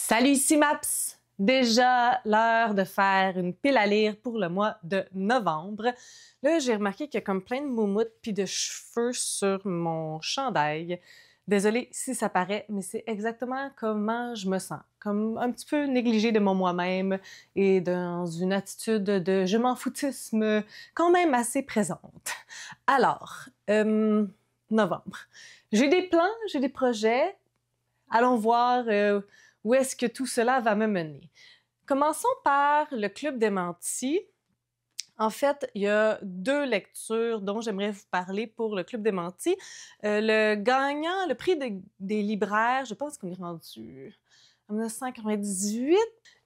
Salut, ici Maps! Déjà l'heure de faire une pile à lire pour le mois de novembre. Là, j'ai remarqué qu'il y a comme plein de moumoutes puis de cheveux sur mon chandail. Désolée si ça paraît, mais c'est exactement comment je me sens. Comme un petit peu négligée de mon moi-même et dans une attitude de je m'en foutisme quand même assez présente. Alors, novembre. J'ai des plans, j'ai des projets. Allons voir où est-ce que tout cela va me mener. Commençons par le Club des Mentis. En fait, il y a deux lectures dont j'aimerais vous parler pour le Club des Mentis. Le gagnant, le prix des libraires, je pense qu'on est rendu en 1998.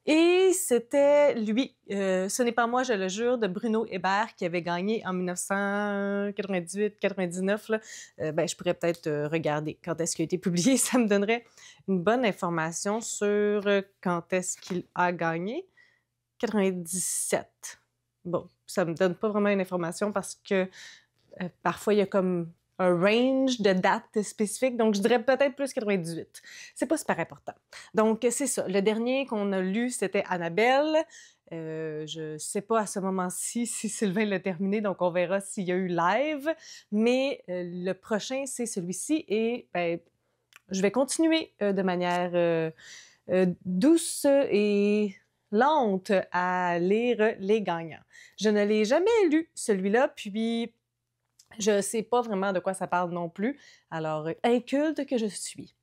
Et c'était lui, Ce n'est pas moi, je le jure, de Bruno Hébert, qui avait gagné en 1998-99. Je pourrais peut-être regarder quand est-ce qu'il a été publié. Ça me donnerait une bonne information sur quand est-ce qu'il a gagné. 97. Bon, ça me donne pas vraiment une information parce que parfois, il y a comme un range de dates spécifiques, donc je dirais peut-être plus 98. C'est pas super important. Donc, c'est ça. Le dernier qu'on a lu, c'était Annabelle. Je sais pas à ce moment-ci si Sylvain l'a terminé, donc on verra s'il y a eu live. Mais le prochain, c'est celui-ci et je vais continuer de manière douce et lente à lire les gagnants. Je ne l'ai jamais lu, celui-là, puis je sais pas vraiment de quoi ça parle non plus, alors inculte que je suis.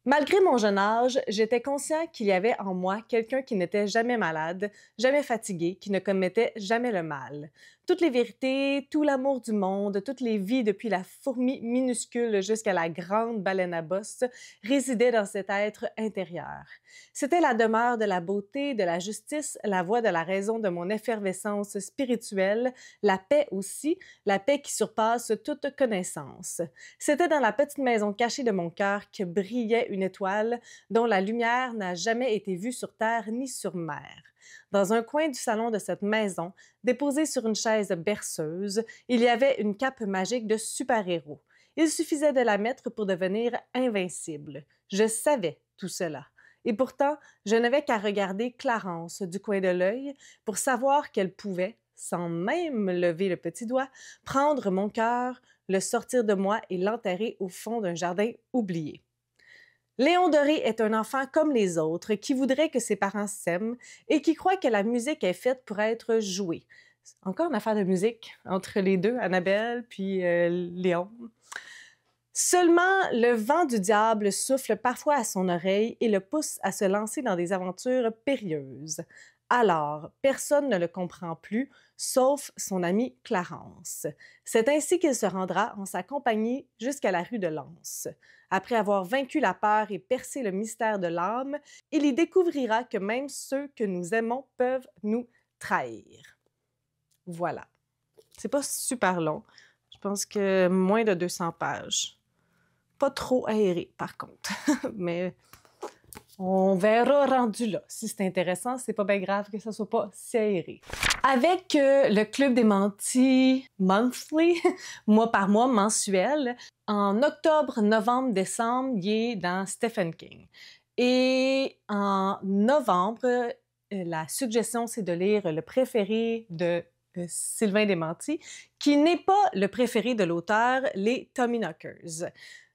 Malgré mon jeune âge, j'étais conscient qu'il y avait en moi quelqu'un qui n'était jamais malade, jamais fatigué, qui ne commettait jamais le mal. Toutes les vérités, tout l'amour du monde, toutes les vies depuis la fourmi minuscule jusqu'à la grande baleine à bosse résidaient dans cet être intérieur. C'était la demeure de la beauté, de la justice, la voix de la raison de mon effervescence spirituelle, la paix aussi, la paix qui surpasse toute connaissance. C'était dans la petite maison cachée de mon cœur que brillait une étoile dont la lumière n'a jamais été vue sur terre ni sur mer. Dans un coin du salon de cette maison, déposée sur une chaise berceuse, il y avait une cape magique de super-héros. Il suffisait de la mettre pour devenir invincible. Je savais tout cela. Et pourtant, je n'avais qu'à regarder Clarence du coin de l'œil pour savoir qu'elle pouvait, sans même lever le petit doigt, prendre mon cœur, le sortir de moi et l'enterrer au fond d'un jardin oublié. Léon Doré est un enfant comme les autres qui voudrait que ses parents s'aiment et qui croit que la musique est faite pour être jouée. Encore une affaire de musique entre les deux, Annabelle puis Léon. Seulement, le vent du diable souffle parfois à son oreille et le pousse à se lancer dans des aventures périlleuses. Alors, personne ne le comprend plus, sauf son ami Clarence. C'est ainsi qu'il se rendra en sa compagnie jusqu'à la rue de Lens. Après avoir vaincu la peur et percé le mystère de l'âme, il y découvrira que même ceux que nous aimons peuvent nous trahir. Voilà. C'est pas super long. Je pense que moins de 200 pages. Pas trop aéré, par contre. Mais on verra rendu là. Si c'est intéressant, c'est pas bien grave que ça soit pas si aéré. Avec le Club des Mentis monthly, mois par mois, mensuel, en octobre, novembre, décembre, il est dans Stephen King. Et en novembre, la suggestion, c'est de lire le préféré de Sylvain Desmentis, qui n'est pas le préféré de l'auteur, les Tommyknockers.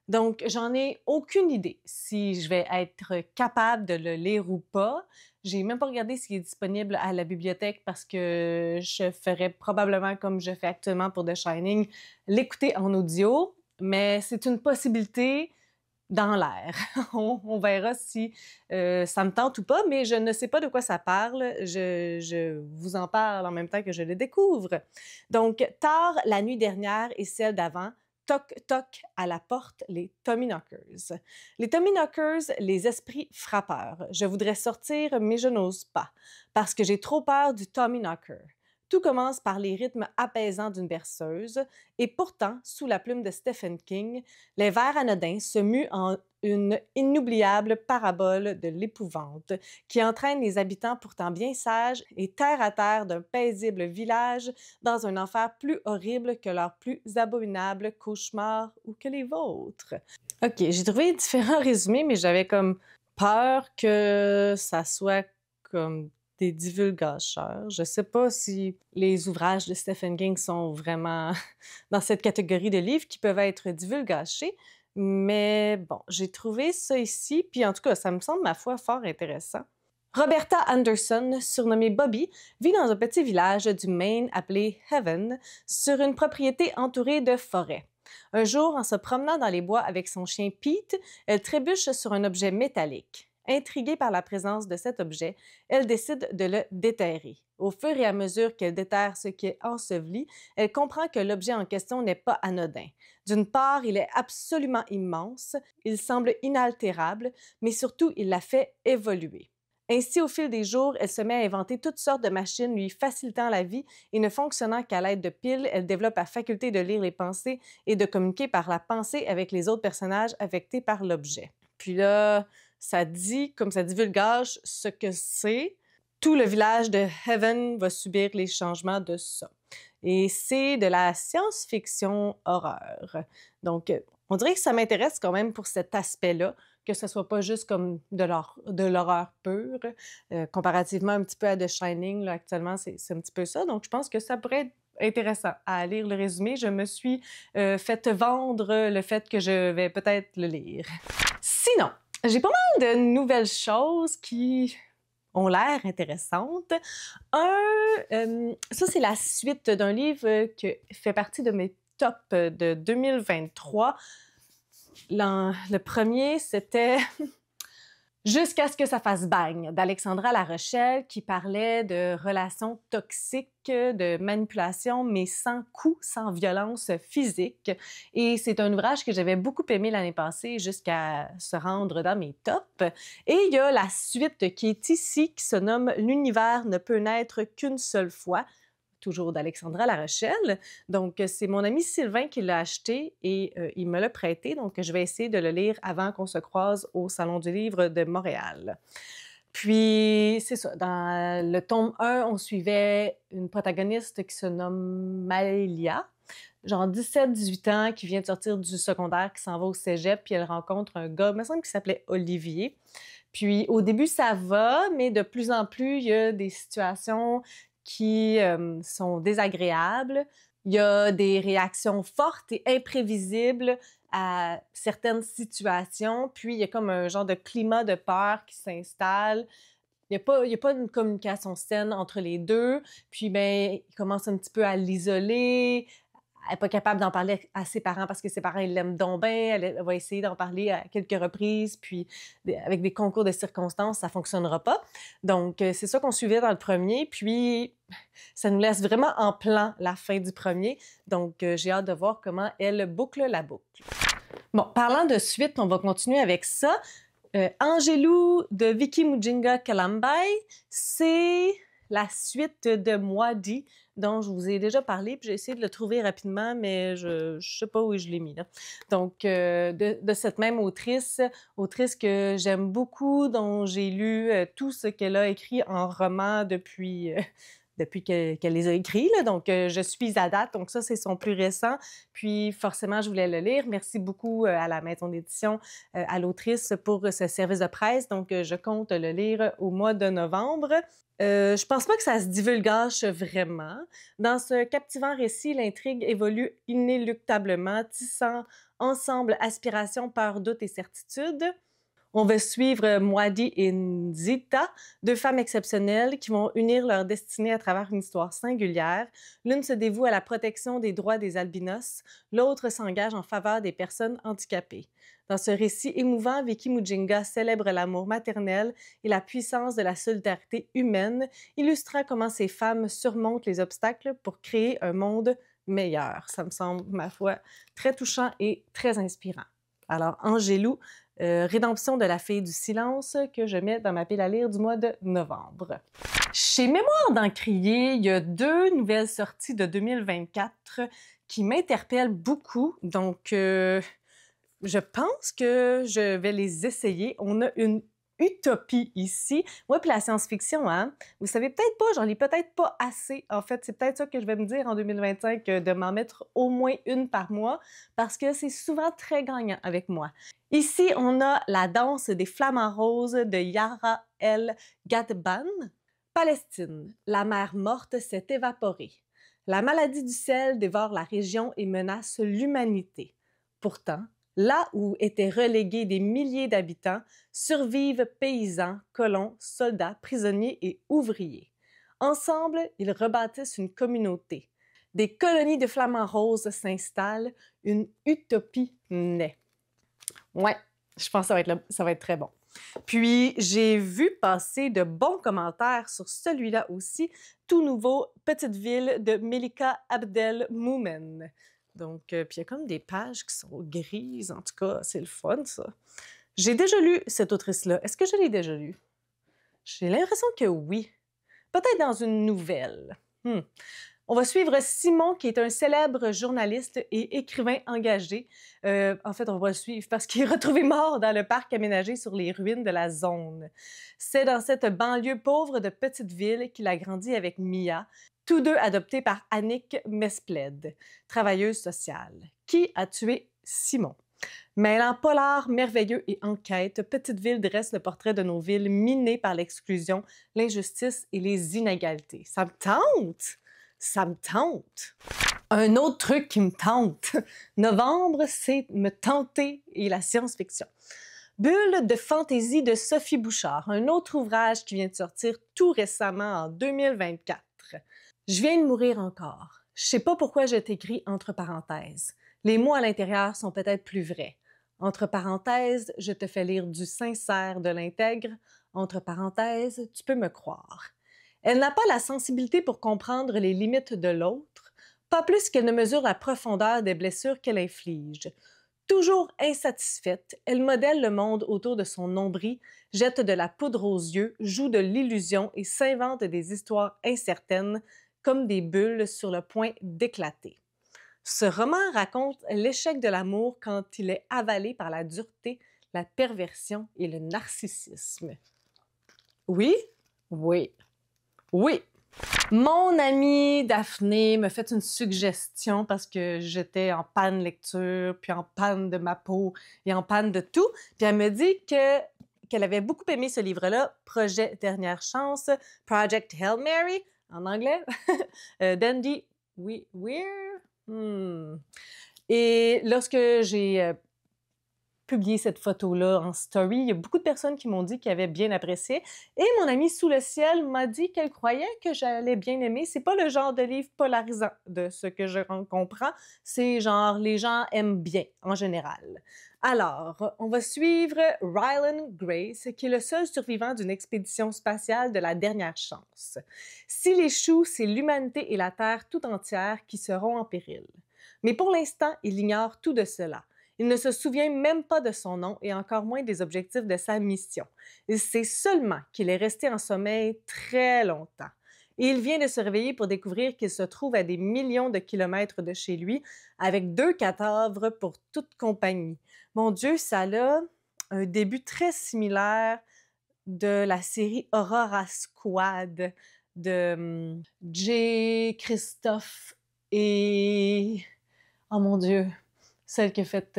Donc, j'en ai aucune idée si je vais être capable de le lire ou pas. J'ai même pas regardé s'il est disponible à la bibliothèque parce que je ferais probablement comme je fais actuellement pour The Shining, l'écouter en audio, mais c'est une possibilité dans l'air. On verra si ça me tente ou pas, mais je ne sais pas de quoi ça parle. Je vous en parle en même temps que je le découvre. Donc, tard la nuit dernière et celle d'avant, toc, toc, à la porte, les Tommyknockers. Les Tommyknockers, les esprits frappeurs. Je voudrais sortir, mais je n'ose pas, parce que j'ai trop peur du Tommyknocker. Tout commence par les rythmes apaisants d'une berceuse, et pourtant, sous la plume de Stephen King, les vers anodins se muent en une inoubliable parabole de l'épouvante qui entraîne les habitants pourtant bien sages et terre à terre d'un paisible village dans un enfer plus horrible que leurs plus abominables cauchemars ou que les vôtres. OK, j'ai trouvé différents résumés, mais j'avais comme peur que ça soit comme des divulgateurs. Je sais pas si les ouvrages de Stephen King sont vraiment dans cette catégorie de livres qui peuvent être divulgachés, mais bon, j'ai trouvé ça ici, puis en tout cas, ça me semble, ma foi, fort intéressant. Roberta Anderson, surnommée Bobby, vit dans un petit village du Maine appelé Heaven, sur une propriété entourée de forêts. Un jour, en se promenant dans les bois avec son chien Pete, elle trébuche sur un objet métallique. Intriguée par la présence de cet objet, elle décide de le déterrer. Au fur et à mesure qu'elle déterre ce qui est enseveli, elle comprend que l'objet en question n'est pas anodin. D'une part, il est absolument immense, il semble inaltérable, mais surtout, il la fait évoluer. Ainsi, au fil des jours, elle se met à inventer toutes sortes de machines lui facilitant la vie et ne fonctionnant qu'à l'aide de piles, elle développe la faculté de lire les pensées et de communiquer par la pensée avec les autres personnages affectés par l'objet. Puis là, ça dit, comme ça divulgage, ce que c'est. Tout le village de Heaven va subir les changements de ça. Et c'est de la science-fiction horreur. Donc, on dirait que ça m'intéresse quand même pour cet aspect-là, que ce soit pas juste comme de l'horreur pure, comparativement un petit peu à The Shining, là, actuellement, c'est un petit peu ça. Donc, je pense que ça pourrait être intéressant à lire le résumé. Je me suis fait vendre le fait que je vais peut-être le lire. Sinon, j'ai pas mal de nouvelles choses qui ont l'air intéressantes. Ça, c'est la suite d'un livre qui fait partie de mes tops de 2023. Le premier, c'était Jusqu'à ce que ça fasse bang d'Alexandra La Rochelle qui parlait de relations toxiques, de manipulation, mais sans coup, sans violence physique. Et c'est un ouvrage que j'avais beaucoup aimé l'année passée jusqu'à se rendre dans mes tops. Et il y a la suite qui est ici, qui se nomme L'univers ne peut naître qu'une seule fois, toujours d'Alexandra La Rochelle. Donc, c'est mon ami Sylvain qui l'a acheté et il me l'a prêté. Donc, je vais essayer de le lire avant qu'on se croise au Salon du livre de Montréal. Puis, c'est ça, dans le tome 1, on suivait une protagoniste qui se nomme Maëlia, genre 17-18 ans, qui vient de sortir du secondaire, qui s'en va au cégep, puis elle rencontre un gars, il me semble qu'il s'appelait Olivier. Puis, au début, ça va, mais de plus en plus, il y a des situations qui sont désagréables. Il y a des réactions fortes et imprévisibles à certaines situations. Puis, il y a comme un genre de climat de peur qui s'installe. Il y a pas une communication saine entre les deux. Puis, ben, il commence un petit peu à l'isoler. Elle n'est pas capable d'en parler à ses parents parce que ses parents, ils l'aiment donc bien. Elle va essayer d'en parler à quelques reprises, puis avec des concours de circonstances, ça ne fonctionnera pas. Donc, c'est ça qu'on suivait dans le premier. Puis, ça nous laisse vraiment en plan la fin du premier. Donc, j'ai hâte de voir comment elle boucle la boucle. Bon, parlant de suite, on va continuer avec ça. Angelou de Vicky Mujinga Kalambay, c'est la suite de Moadi, dont je vous ai déjà parlé, puis j'ai essayé de le trouver rapidement, mais je sais pas où je l'ai mis, là. Donc, de cette même autrice que j'aime beaucoup, dont j'ai lu tout ce qu'elle a écrit en roman depuis qu'elle les a écrits, là. Donc, je suis à date. Donc, ça, c'est son plus récent. Puis, forcément, je voulais le lire. Merci beaucoup à la maison d'édition, à l'autrice pour ce service de presse. Donc, je compte le lire au mois de novembre. Je pense pas que ça se divulgage vraiment. Dans ce captivant récit, l'intrigue évolue inéluctablement, tissant ensemble aspiration, peur, doute et certitude. On va suivre Moadi et Nzita, deux femmes exceptionnelles qui vont unir leur destinée à travers une histoire singulière. L'une se dévoue à la protection des droits des albinos, l'autre s'engage en faveur des personnes handicapées. Dans ce récit émouvant, Vicky Mujinga célèbre l'amour maternel et la puissance de la solidarité humaine, illustrant comment ces femmes surmontent les obstacles pour créer un monde meilleur. Ça me semble, ma foi, très touchant et très inspirant. Alors, Angelou, Rédemption de la fille du silence, que je mets dans ma pile à lire du mois de novembre. Chez Mémoire d'Encrier, il y a 2 nouvelles sorties de 2024 qui m'interpellent beaucoup. Donc, je pense que je vais les essayer. On a une utopie ici. Moi, puis la science-fiction, hein, vous savez peut-être pas, j'en lis peut-être pas assez. En fait, c'est peut-être ça que je vais me dire en 2025, de m'en mettre au moins une par mois, parce que c'est souvent très gagnant avec moi. Ici, on a La danse des flamants roses de Yara El Ghadban. Palestine, la mer morte s'est évaporée. La maladie du sel dévore la région et menace l'humanité. Pourtant, là où étaient relégués des milliers d'habitants, survivent paysans, colons, soldats, prisonniers et ouvriers. Ensemble, ils rebâtissent une communauté. Des colonies de flamants roses s'installent, une utopie naît. Ouais, je pense que ça va être très bon. Puis, j'ai vu passer de bons commentaires sur celui-là aussi, tout nouveau, Petite ville de Melika Abdel Moumen. Donc, puis il y a comme des pages qui sont grises, en tout cas, c'est le fun, ça. J'ai déjà lu cette autrice-là. Est-ce que je l'ai déjà lu? J'ai l'impression que oui. Peut-être dans une nouvelle. On va suivre Simon, qui est un célèbre journaliste et écrivain engagé. En fait, on va le suivre parce qu'il est retrouvé mort dans le parc aménagé sur les ruines de la zone. C'est dans cette banlieue pauvre de petite ville qu'il a grandi avec Mia, tous deux adoptés par Annick Mespled, travailleuse sociale. Qui a tué Simon? Mêlant polar merveilleux et enquête, Petite Ville dresse le portrait de nos villes minées par l'exclusion, l'injustice et les inégalités. Ça me tente! Ça me tente! Un autre truc qui me tente. Novembre, c'est me tenter et la science-fiction. Bulle de fantaisie de Sophie Bouchard, un autre ouvrage qui vient de sortir tout récemment en 2024. Je viens de mourir encore. Je sais pas pourquoi j'ai écrit entre parenthèses. Les mots à l'intérieur sont peut-être plus vrais. Entre parenthèses, je te fais lire du sincère, de l'intègre. Entre parenthèses, tu peux me croire. Elle n'a pas la sensibilité pour comprendre les limites de l'autre, pas plus qu'elle ne mesure la profondeur des blessures qu'elle inflige. Toujours insatisfaite, elle modèle le monde autour de son nombril, jette de la poudre aux yeux, joue de l'illusion et s'invente des histoires incertaines comme des bulles sur le point d'éclater. Ce roman raconte l'échec de l'amour quand il est avalé par la dureté, la perversion et le narcissisme. Oui? Oui. Oui! Mon amie Daphné me fait une suggestion parce que j'étais en panne lecture, puis en panne de ma peau et en panne de tout. Puis elle me dit qu'elle avait beaucoup aimé ce livre-là, Projet Dernière Chance, Project Hail Mary, en anglais, d'Andy Weir. Et lorsque j'ai publié cette photo-là en story, il y a beaucoup de personnes qui m'ont dit qu'ils avaient bien apprécié. Et mon amie Sous le ciel m'a dit qu'elle croyait que j'allais bien aimer. C'est pas le genre de livre polarisant de ce que je comprends. C'est genre, les gens aiment bien, en général. Alors, on va suivre Rylan Grace, qui est le seul survivant d'une expédition spatiale de la dernière chance. S'il échoue, c'est l'humanité et la Terre tout entière qui seront en péril. Mais pour l'instant, il ignore tout de cela. Il ne se souvient même pas de son nom et encore moins des objectifs de sa mission. Il sait seulement qu'il est resté en sommeil très longtemps. Et il vient de se réveiller pour découvrir qu'il se trouve à des millions de kilomètres de chez lui, avec 2 cadavres pour toute compagnie. Mon Dieu, ça a un début très similaire de la série Aurora Squad de J. Christophe et... Oh mon Dieu! Celle qui a fait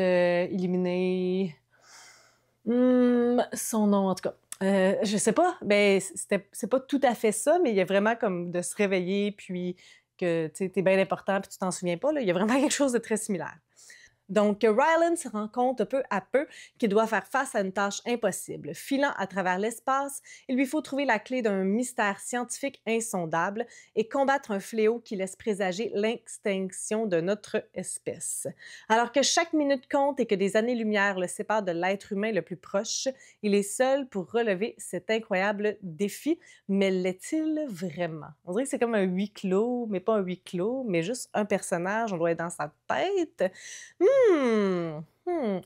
éliminer... son nom, en tout cas. Je sais pas, ben, c'est pas tout à fait ça, mais il y a vraiment comme de se réveiller, puis que tu es bien important, puis tu t'en souviens pas. Là. Il y a vraiment quelque chose de très similaire. Donc, Rylan se rend compte peu à peu qu'il doit faire face à une tâche impossible. Filant à travers l'espace, il lui faut trouver la clé d'un mystère scientifique insondable et combattre un fléau qui laisse présager l'extinction de notre espèce. Alors que chaque minute compte et que des années-lumière le séparent de l'être humain le plus proche, il est seul pour relever cet incroyable défi. Mais l'est-il vraiment? On dirait que c'est comme un huis clos, mais pas un huis clos, mais juste un personnage, on doit être dans sa tête.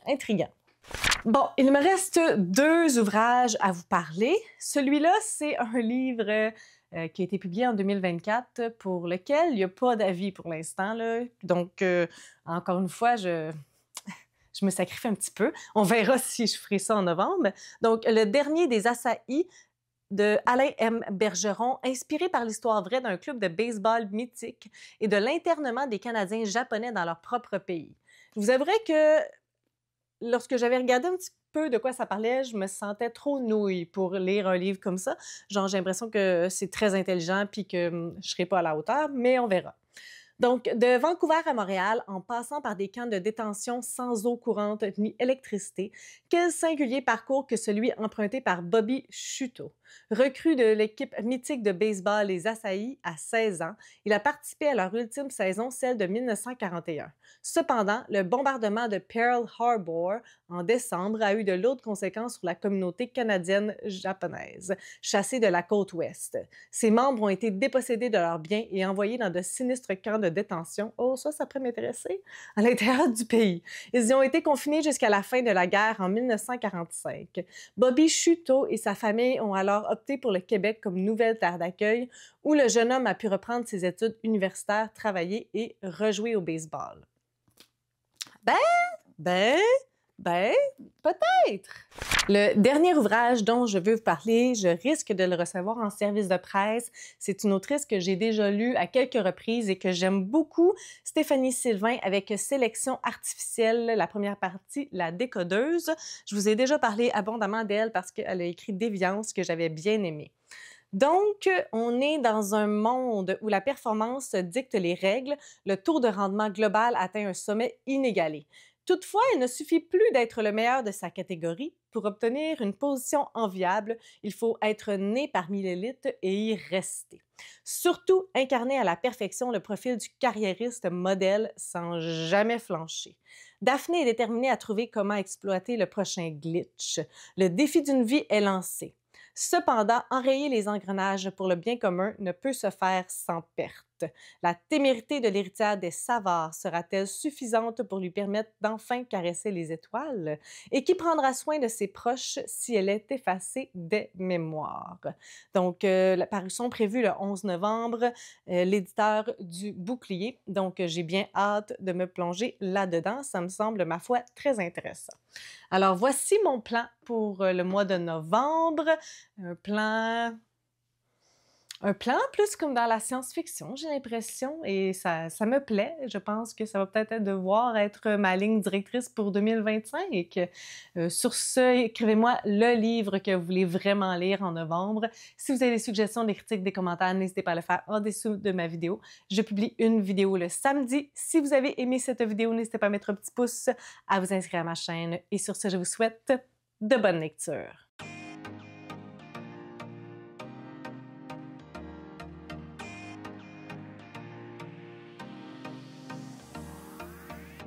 Intriguant. Bon, il me reste 2 ouvrages à vous parler. Celui-là, c'est un livre qui a été publié en 2024 pour lequel il n'y a pas d'avis pour l'instant. Donc, encore une fois, je me sacrifie un petit peu. On verra si je ferai ça en novembre. Donc, le dernier des Asahi de Alain M. Bergeron, inspiré par l'histoire vraie d'un club de baseball mythique et de l'internement des Canadiens japonais dans leur propre pays. Je vous avouerai que lorsque j'avais regardé un petit peu de quoi ça parlait, je me sentais trop nouille pour lire un livre comme ça. Genre, j'ai l'impression que c'est très intelligent puis que je ne serai pas à la hauteur, mais on verra. Donc, de Vancouver à Montréal, en passant par des camps de détention sans eau courante ni électricité, quel singulier parcours que celui emprunté par Bobby Chuteau. Recrue de l'équipe mythique de baseball les Asahi à 16 ans, il a participé à leur ultime saison, celle de 1941. Cependant, le bombardement de Pearl Harbor en décembre a eu de lourdes conséquences sur la communauté canadienne-japonaise, chassée de la côte ouest. Ses membres ont été dépossédés de leurs biens et envoyés dans de sinistres camps de détention. Oh, ça pourrait m'intéresser. À l'intérieur du pays. Ils y ont été confinés jusqu'à la fin de la guerre en 1945. Bobby Chuteau et sa famille ont alors opté pour le Québec comme nouvelle terre d'accueil où le jeune homme a pu reprendre ses études universitaires, travailler et rejouer au baseball. Peut-être. Le dernier ouvrage dont je veux vous parler, je risque de le recevoir en service de presse. C'est une autrice que j'ai déjà lue à quelques reprises et que j'aime beaucoup, Stéphanie Sylvain, avec Sélection artificielle, la première partie, La décodeuse. Je vous ai déjà parlé abondamment d'elle parce qu'elle a écrit Déviance, que j'avais bien aimé. Donc, on est dans un monde où la performance dicte les règles, le taux de rendement global atteint un sommet inégalé. Toutefois, il ne suffit plus d'être le meilleur de sa catégorie. Pour obtenir une position enviable, il faut être né parmi l'élite et y rester. Surtout, incarner à la perfection le profil du carriériste modèle sans jamais flancher. Daphné est déterminée à trouver comment exploiter le prochain glitch. Le défi d'une vie est lancé. Cependant, enrayer les engrenages pour le bien commun ne peut se faire sans perte. La témérité de l'héritière des Savard sera-t-elle suffisante pour lui permettre d'enfin caresser les étoiles? Et qui prendra soin de ses proches si elle est effacée des mémoires? Donc, la parution prévue le 11 novembre, l'éditeur du Bouclier. Donc, j'ai bien hâte de me plonger là-dedans. Ça me semble, ma foi, très intéressant. Alors, voici mon plan pour le mois de novembre. Un plan plus comme dans la science-fiction, j'ai l'impression, et ça me plaît. Je pense que ça va peut-être devoir être ma ligne directrice pour 2025. Sur ce, écrivez-moi le livre que vous voulez vraiment lire en novembre. Si vous avez des suggestions, des critiques, des commentaires, n'hésitez pas à le faire en dessous de ma vidéo. Je publie une vidéo le samedi. Si vous avez aimé cette vidéo, n'hésitez pas à mettre un petit pouce, à vous inscrire à ma chaîne. Et sur ce, je vous souhaite de bonnes lectures.